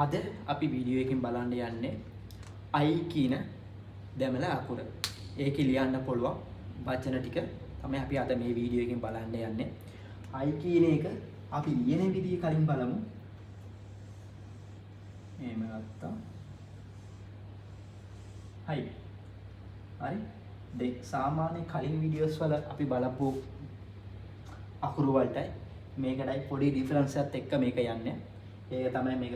අද අපි වීඩියෝ එකකින් බලන්න යන්නේ I කියන දෙමළ අකුර. ඒකේ ලියන්න පුළුවන් වචන ටික තමයි අපි අද මේ වීඩියෝ එකකින් බලන්න යන්නේ. I කියන එක අපි ලියන විදිය කලින් බලමු. එහෙම ගත්තා. හරි. දැන් සාමාන්‍ය කලින් වීඩියෝස් වල අපි බලපු අකුරු වලටයි මේකටයි පොඩි ඩිෆරන්ස් එකක් එක්ක මේක යන්නේ. ඒක තමයි මේක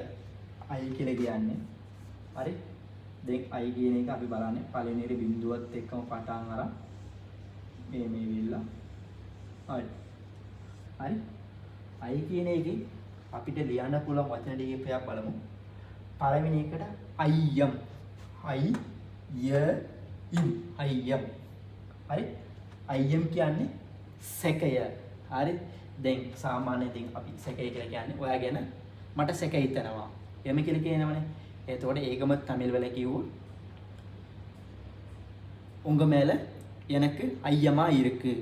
I කියලා කියන්නේ. හරි. දැන් I කියන එක අපි බලන්නේ පළවෙනි බිඳුවත් එක්කම පටන් අරන් මේ විල්ලා. හරි. I කියන එකේ අපිට ලියන්න පුළුවන් වචන ටිකක් බලමු. පළවෙනි එකට අයියම්. අයියම්. හරි. අයියම් කියන්නේ සැකය. හරි. දැන් සාමාන්‍යයෙන් අපි සැකය කියලා කියන්නේ ඔයා ගැන මට සැක හිතෙනවා. එහෙම කියලා කියනවනේ. එතකොට ඒකම තමිල් වල කිව්වොත් උංග மேல எனக்கு ஐயமா இருக்கு.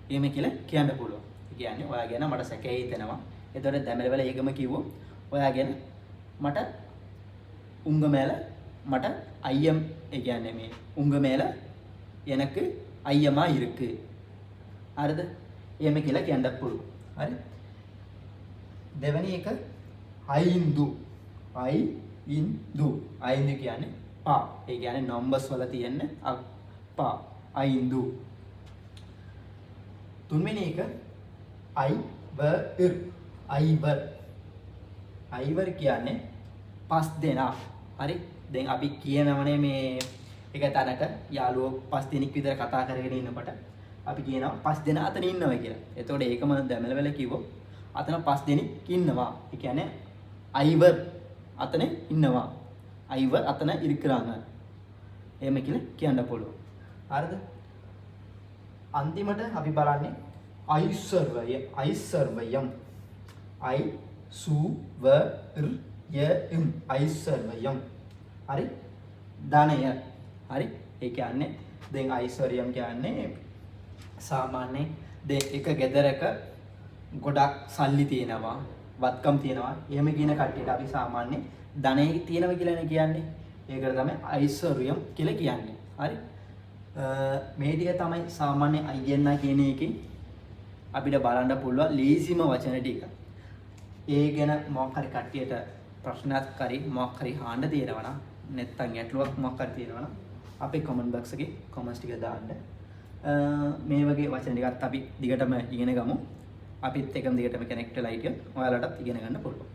එහෙම කියලා කියන්න පුළුවන්. ඒ කියන්නේ ඔයා ගැන මට සැක හිතෙනවා. එතකොට තමිල් වල ඒකම කිව්වොත් ඔයා ගැන මට උංග மேல මට ஐயம் ඒ කියන්නේ මේ උංග மேல எனக்கு ஐயமா இருக்கு. හරිද? එහෙම කියලා කියන්න පුළුවන්. හරි. දෙවෙනි එක අයින්දු. අයින්දු කියන්නේ පා. ඒ කියන්නේ නම්බර්ස් වල තියෙන පා. අයින්දු. තුන්වෙනි එක අයිවර්. අයිවර් කියන්නේ පස් දෙනා. හරි. දැන් අපි කියනවනේ මේ එක තැනක යාළුවෝ පස් දෙනෙක් විතර කතා කරගෙන ඉන්නකොට අපි කියනවා පස් දෙනා අතන ඉන්නවා කියලා. එතකොට ඒකම දෙමළ වල කිව්වොත් අතන පස් දෙනෙක් ඉන්නවා. ඒ කියන්නේ අයිවර් අතන ඉන්නවා. අයිවර් අතන ඉරිකරාන. එහෙම කියලා කියන්න පුළුවන්. හරිද? අන්තිමට අපි බලන්නේ අයිසර්වයම්. අයිසර්වයම්. හරි? ධනය. හරි? ඒ කියන්නේ දැන් අයිසර්වයම් කියන්නේ සාමාන්‍ය එක ගෙදරක ගොඩක් සල්ලි තියෙනවා, වත්කම් තියෙනවා. එහෙම කියන කට්ටියට අපි සාමාන්‍ය ධනෙ තියෙනවා කියලානේ කියන්නේ. ඒකට තමයි අයිශ්වර්යම් කියලා කියන්නේ. හරි. මේ ටික තමයි සාමාන්‍ය අයියන්නා කියන එකේ අපිට බලන්න පුළුවන් ලේසිම වචන ටික. ඒ ගැන මොකක් හරි කට්ටියට ප්‍රශ්නයක් කරි මොකක් හරි අහන්න තියෙනවා නම් නැත්නම් ගැටලුවක් මොකක් හරි තියෙනවා නම් අපේ කමෙන්ට් බොක්ස් එකේ කමෙන්ට්ස් ටික දාන්න. මේ වගේ වචන ටිකත් අපි දිගටම ඉගෙන ගමු. අපිත් එකම දිගටම කනෙක්ට් වෙලා හිටියොත් ඔයාලටත් ඉගෙන ගන්න පුළුවන්.